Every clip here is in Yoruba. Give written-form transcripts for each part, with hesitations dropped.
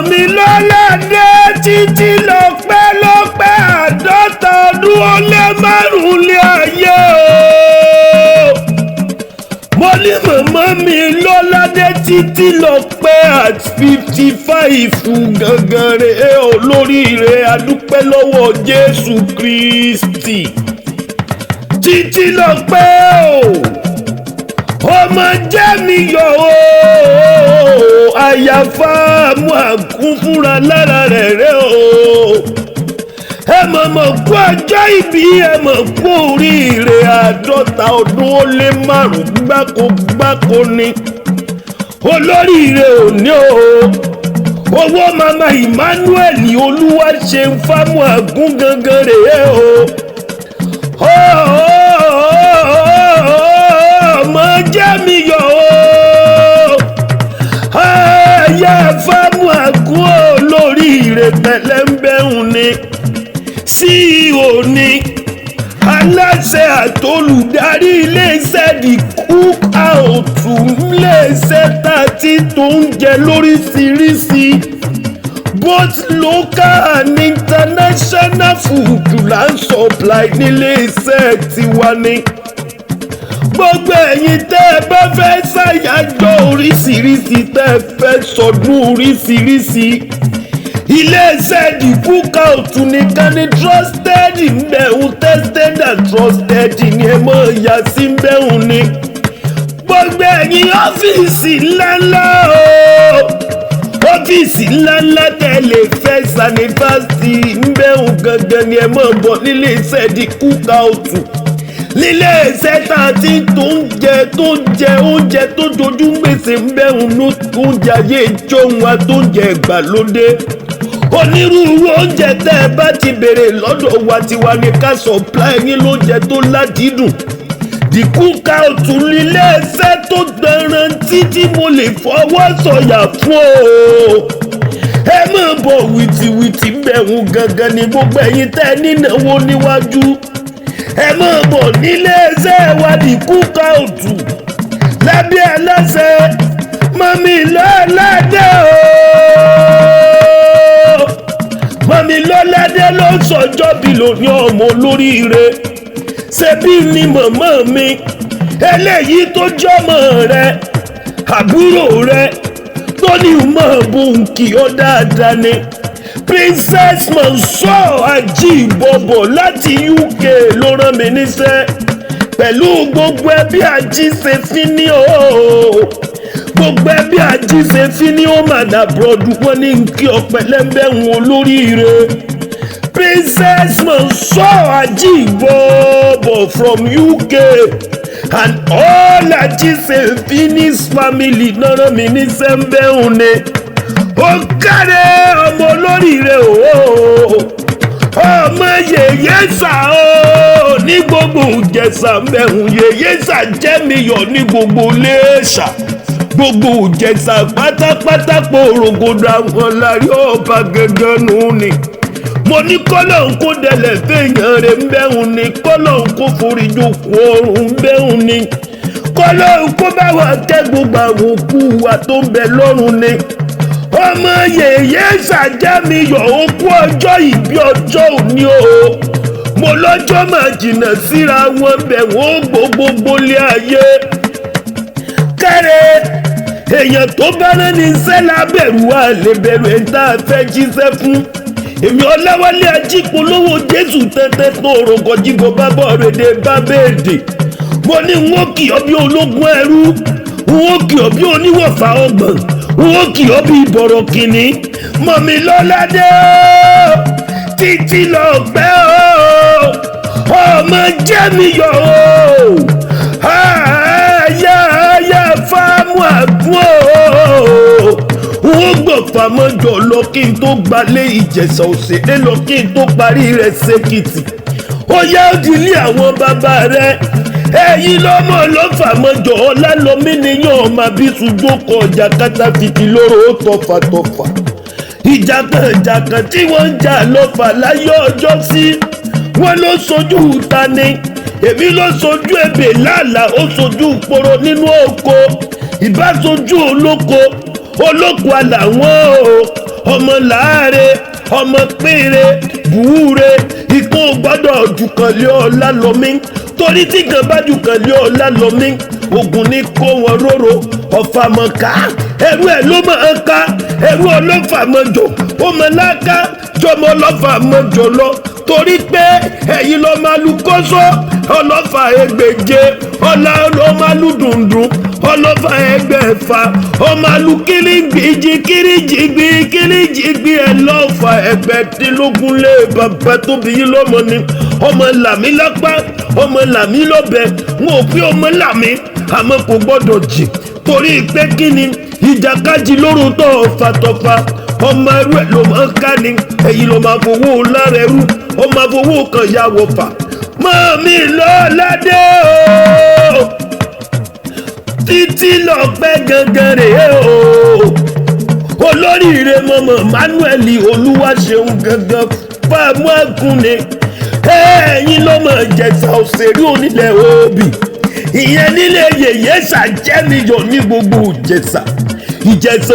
mi Lolade títí lọ́pẹ́ àádọ́ta ọdún ó lé márùn-ún lé ayé o. Mo ní màmá mi Lolade títí lọ́pẹ́ at 55 gangan rẹ̀ olóríire adúpẹ́ lọ́wọ́ Jésù Kristi. Títí lọ́pẹ́ o ọmọ Jemiyo o aya Famuagun fúnra lára rẹ̀ o. Ẹ mọ̀ kú ọjọ́ ìbí ẹ mọ̀ kú oríire 50 ọdún ó lé 5 gbáko ni olóríire òní o. Owó mama Emmanuel Olúwaṣeun Famuagun gangan rèé o. Ọmọ Jemiyo aya Famuagun olóríire pẹ̀lẹ́mbẹ̀hùn ni CEO ni aláṣẹ àtolùdarí iléeṣẹ́ The Cookout iléeṣẹ́ tàti tó ń jẹ lóríṣiríṣi both local and international food là ń supply níléeṣẹ́ tiwa ni. Gbogbo ẹ̀yin tẹ́ ẹ bá fẹ́ ṣàyájọ́ oríṣiríṣi tẹ́ ẹ fẹ́ sọdún oríṣiríṣi iléeṣẹ́ The Cookout nìkan ni trusted mbẹ̀hùn tested and trusted ni ẹ mọ̀ ìyá sí mbẹ̀hùn ni. Gbogbo ẹ̀yin ọ́fíìsì ńláńlá o ọ́fíìsì ńláńlá tẹ̀lé fẹ́ sanifásitì mbẹ̀hùn gangan ni ẹ mọ̀ bọ̀ níléeṣẹ́ The Cookout nílé iṣẹ́ tá a ti tó ń jẹ oúnjẹ tó dojú gbèsè ń bẹ̀rùn ló oúnjẹ ayé ìjọun wa tó ń jẹ ìgbàlódé. Onírúurú oúnjẹ tẹ́ ẹ bá ti béèrè lọ́dọ̀ wa tiwa ní ká supply yín lóúnjẹ tó ládìídùn. The Cookout nílé iṣẹ́ tó gbẹran títí mo lè fọwọ́ sọ̀yà fún o. Ẹ máa bọ̀ wìtìwìtì bẹ̀rùn gangan ni gbogbo ẹ̀yin tẹ́ ẹ nínáwó níwájú. Ẹ máa bọ̀ nílé iṣẹ́ wa The Cookout lábẹ́ aláṣẹ mọ́mí Lolade o. Mọ́mí Lolade ló sọjọ́ bí lónìí ọmọ olóríire. Ṣebí ni màmá mi eléyìí tó jọmọ rẹ àbúrò rẹ tó ní mọ̀ bùnkì ó dáadáa ni. Princess Mansour Ajíbọ̀bọ̀ láti UK ló rán mi níṣẹ́ pẹ̀lú gbogbo ẹbí Ajíṣefíní o. Gbogbo ẹbí Ajíṣefíní ó màdà bọ̀dù wọn ní kí ọ̀pẹ̀lẹ́mbẹ̀hùn olóríire. Princess Mansour Ajíbọ̀bọ̀ from UK and all Ajíṣefíní's family náà rán mi níṣẹ́ mbẹ̀hùn ni. Ó kárẹ̀ ọmọ olóríire o ọmọ Ijesha o ní gbogbo Ìjẹ̀ṣà mẹ́hùn Ijesha Jemiyo ní gbogbo Iléṣà gbogbo Ìjẹ̀ṣà pátápátá pòrògòdò àwọn lárí ọba gẹ́gẹ́ nù ni. Mo ní kọ́lọ́hún kó dẹlẹ̀ fèèyàn rẹ̀ mbẹ́hùn ni kọ́lọ́hún kó foríjì òkú ọ̀run mbẹ́hùn ni kọ́lọ́hún kó bá wa tẹ́ gbogbo àwọn òkú wa tó ń bẹ lọ́run ni. Ọmọ Ijesha Jemiyo ó kú ọjọ́ ìbí ọjọ́ òní o. Mo lọ́jọ́ máa jìnnà síra wọn bẹ̀ wọ́n gbogbo lé ayé. Kẹ́rẹ́ èèyàn tó bá rán ní iṣẹ́ lábẹ̀rù wa lè bẹ̀rù ẹ̀ tá a fẹ́ jíṣẹ́ fún. Èmi Ọláwálé Ajípolówó Jésù tẹ́tẹ́ tó rògọ́jígọ́ bábọ̀ rèdè bá bèèdè. Mo ní wọ́n kì ọ́ bí ológun ẹrú wọ́n kì ọ́ bí oníwọ̀fà ọgbọ̀n wọ́n kì ọ́ bí ìbọ̀rọ̀ kìíní. Mọ̀mí Lolade títí lọ́pẹ́ o ọmọ Jemiyo o aya Famuagun o. Wọ́n gbọ̀ fàmọ́jọ lọ kí n tó gbalé Ìjẹ̀ṣà òṣèré lọ kí n tó parí rẹ̀ ṣèkìtì. Ó yá òdìlé àwọn bàbá rẹ̀ ẹ̀yin lọ́mọ ló fàmọ́jọ ọlálọ́mí níyàn ọmọ abísùjó kọ ọjà kátàfìkì lóró tọfàtọfà. Ìjàkànjàkàn tí wọ́n ń jà lọ́fà láyé ọjọ́ sí wọ́n ló sojú ta ni. Èmi ló sojú ebè lálàá ó sojú poro nínú oko ìbá sojú olóko àlàwọ̀n o. ọmọ láàrẹ ọmọ péré búure ikú gbọ́dọ̀ dùkànlé ọlá lọmí torí tí kan bá dùkànlé ọlá lọmí ogun ní kó wọn róró Ọ̀fà mọ̀ká ẹrú ẹ̀ ló máa ń ká ẹrú ọlọ́fà mọ̀jọ ó mọ̀ láká jọmọ ọlọ́fà mọ̀jọ lọ torí pé ẹ̀yin lọ́ máa lu kọ́sọ́ ọlọ́fà ẹgbẹ̀je ọlá ló máa lu dùndùn ọlọ́fà ẹgbẹ̀fà ọmọlú kíríjìgbì ẹ̀ lọ́fà ẹgbẹ̀dínlógún lé bàbá tó bí yín lọ́mọ ni ọmọ làmí lápá ọmọ làmí lọ́bẹ̀ wọn ò pé ọmọ làmí àmọ́ kò gbọ́dọ̀ jì torí pé kí ni ìjàkadì lóru tó ọ̀fàtọ̀fà ọmọ ẹrú ẹ̀ ló máa ń ká ni ẹ̀yin ló máa fowó lára ẹrú ó máa fowó kan ya wọ̀fà mọ́mí Lolade o títí lọ́pẹ́ gangan rèé o olóríire mọ̀mọ́ Manuel Olúwaṣeun gangan Famuagun ni ẹ̀yin ló mọ̀ Ìjẹ̀ṣà òṣèré onílẹ̀ Òbí ìyẹn nílé Ijesha Jemiyo ní gbogbo Ìjẹ̀ṣà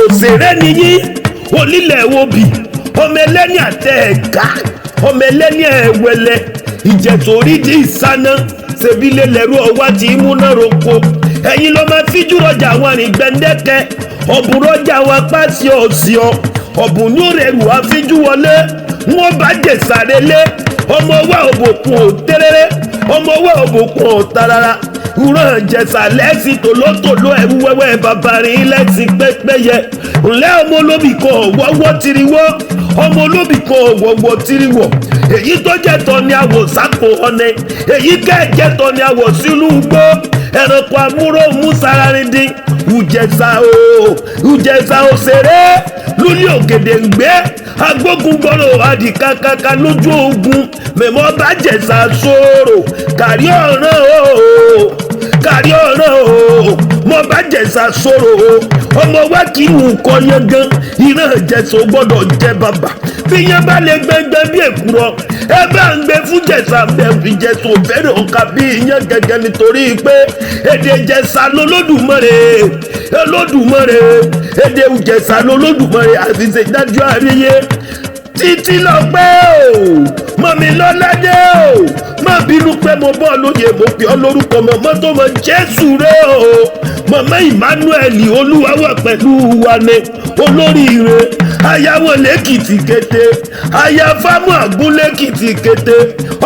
òṣèré nìyí onílẹ̀ Òbí ọmọ ẹlẹ́ni àtẹ ẹ̀ka ọmọ ẹlẹ́ni ẹ̀wẹ̀lẹ̀ Ìjẹ̀ṣà orídìí ìsáná ṣèbílẹ̀ lẹ́rú ọwá tí múná roko ẹ̀yin ló máa fíjú rọjà àwọn àrìngbẹ̀ndẹ́kẹ́ ọ̀bùn rọjà àwọn apáṣẹ ọ̀sìọ́ ọ̀bùn ní òrẹ̀rù àfíjú wọlé wọn bá Ìjẹ̀ṣà relé ọmọ wa òbòkun ò tẹ́rẹ́rẹ́ ọmọ wa òbòkun ò tarara ìran Ìjẹ̀ṣà lẹ́sìn tòlótòló ẹ̀rú wẹ́wẹ́ bàbárin lẹ́sìn pẹ́pẹ́yẹ ńlẹ́ ọmọ olóbì kan ọ̀wọ́wọ́ tiriwọ́ ọmọ olóbì kan ọ̀wọ́wọ́ tiriwọ́ èyí tó jẹ́ tọ́ ni àwọ̀ sáko ọ̀nẹ́ èyí kẹ́ẹ̀jẹ́ tọ́ ni àwọ̀ sínú gbó ẹranko amúrò musararindin Ìjẹ̀ṣà òṣèré lúlí ògèdè ń gbé agbógun gbọ́rọ̀ adìkakaka lójú ogun mẹ̀mọ́ bá Ìjẹ̀ṣà sọ̀rọ̀ kárí ọ̀ràn o mo bá Ìjẹ̀ṣà sọ̀rọ̀ o ọmọ wa kì í wù kọ́ yẹn gan ìran Ìjẹ̀ṣà gbọ́dọ̀ jẹ́ bàbá bí yẹn bá lè gbẹgbẹ́ bí èkúrọ́ ẹ bá ń gbé fún Ìjẹ̀ṣà bẹ̀rù Ìjẹ̀ṣà òbẹ̀rẹ̀ ọ̀ka bí yẹn gẹ́gẹ́ nítorí pé èdè Ìjẹ̀ṣà lolódùmarè èdè Ìjẹ̀ṣà lolódùmarè àti ìṣèdájọ́ àríyé títí lọ́pẹ́ o mọ̀mí Lolade o má bínú pé mo bọ́ lóye mo pè ọ́ lórúkọ mọ̀mọ́ tó mọ Jésù rẹ o mọ̀mọ́ Emmanuel Olúwa wà pẹ̀lú wa ni olóríire aya wọn lẹ́kìtì kété aya Famuagun lẹ́kìtì kété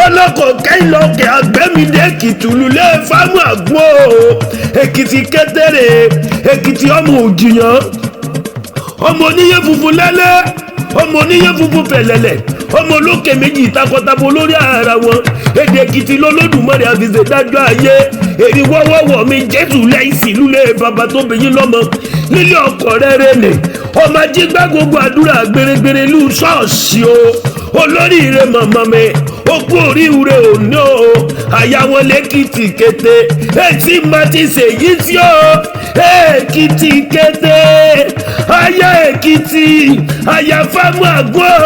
ọlọ́kọ̀ kẹ́hìnlọ́kẹ́ àgbẹ̀mídé kìtùlùlẹ̀ Famuagun o Èkìtì kété rè Èkìtì ọmọ òjìyàn ọmọ oníyẹ funfun lẹ́lẹ́ ọmọ oníyẹ funfun fẹ̀lẹ̀lẹ̀ ọmọ olókè méjì takọtabo lórí ara wọn èdè Èkìtì lolódùmarè àfìsè dájọ́ ayé èrì wọ́wọ́wọ́ mi Jésù lẹ́yìn sílùlẹ̀ bàbá tó bẹ̀yìn lọ́mọ nílé ọkọ̀ rẹ̀ nì ọmọ ajígbá gbogbo àdúrà gbèrègbèrè lù ṣọ́ọ̀ṣì o olóríire mọ̀mọ́ mi ó kú oríire òní o àyà wọn lẹ́kìtì kété ètí má ti ṣèyí sí o Èkìtì kété àyà Èkìtì àyà Famuagun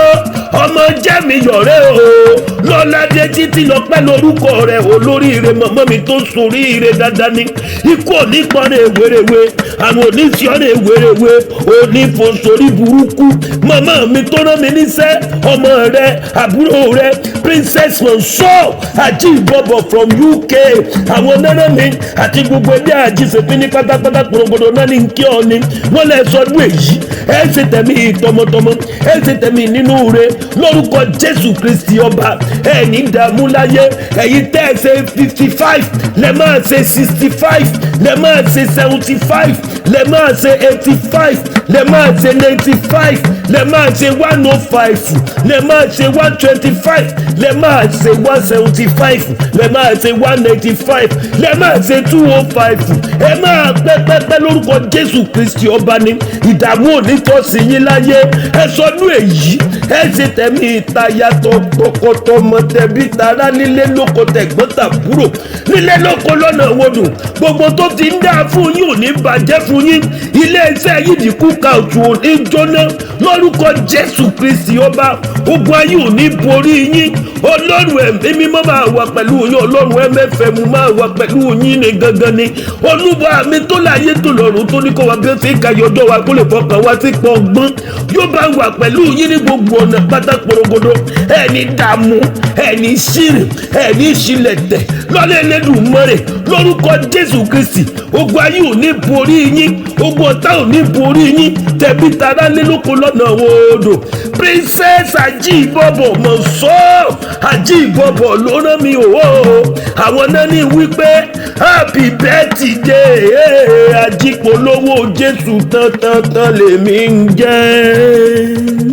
ọmọ Jemiyo rẹ o Lolade títí lọ́pẹ́ lórúkọ rẹ olóríire mọ̀mọ́ mi tó soríire dáadáa ní ikú onípọ̀nrẹ́ wéréwé àwọn oníṣìọ́rẹ́ wéréwé onífòsórí burúkú mọ̀mọ́ mi tó rán mi níṣẹ́ ọmọ rẹ àbúrò rẹ Princess Monso Ajíbọ̀bọ̀ from UK àwọn náírà mi àti gbogbo ẹgbẹ́ àjíṣepín ní pátápátá pòrògbòdò náà ní kí ọ ni wọ́n lè sọdún èyí ẹ ṣe tẹ̀mí tọmọtọmọ ẹ ṣe tẹ̀mí nínú rẹ lórúkọ Jésù Kristi ọba ẹni dààmú láyé ẹ̀yin tẹ́ ẹ ṣe 55 lẹ máa ṣe 65 lẹ máa ṣe 75 lẹ máa ṣe 85 lẹ máa ṣe 95 lẹ máa ṣe 105 lẹ máa ṣe 125 lẹ máa ṣe 175 lẹ máa ṣe 195 lẹ máa ṣe 205 ẹ máa pẹ́pẹ́pẹ́ lórúkọ Jésù Kristi ọba ní ìdààmú onítọ́sí yín láyé ẹ sọdún èyí ẹ ṣe tẹ̀mí ìtayàtọ̀ tọkọtọmọ tẹ̀bí tara nílé lóko tẹ̀gbọ́n tàbúrò nílé lóko lọ́nà wodò gbogbo tó ti ń dá fún yín ò ní bàjẹ́ fún yín ilé iṣẹ́ yìí dìkú kàùtù ò ní jóná lórúkọ Jésù Kristi ọba ogun ayé ò ní borí yín ọlọ́run ẹ̀mí mímọ́ máa wà pẹ̀lú yín, ọlọ́run MFM máa wà pẹ̀lú yín ní gangan ni. Olúwa mi tó láyé tó lọ́run tó ní kó wa bí ó ti ń kayọ̀ ọjọ́ wa kó lè fọkàn wá sí pọ̀ ọgbọ́n yóò bá wà pẹ̀lú yín ní gbogbo ọ̀nà pátá porogodo. Ẹni dààmú, ẹni ṣìrìn, ẹni ṣílẹ̀tẹ̀ lọ́lẹ̀ Elédùmarè lórúkọ Jésù Kristi. Ogun ayé ò ní borí yín, ogun ọ̀tá ò ní borí yín, tẹ̀bí tará lé lóko lọ́nà odò. Princess Ajíbọ̀bọ̀ Mọ̀sọ́ Ajíbọ̀bọ̀ ló rán mi òwò. Àwọn náà ní wípé happy birthday Ajípolówó Jésù tán lèmi ń jẹ́.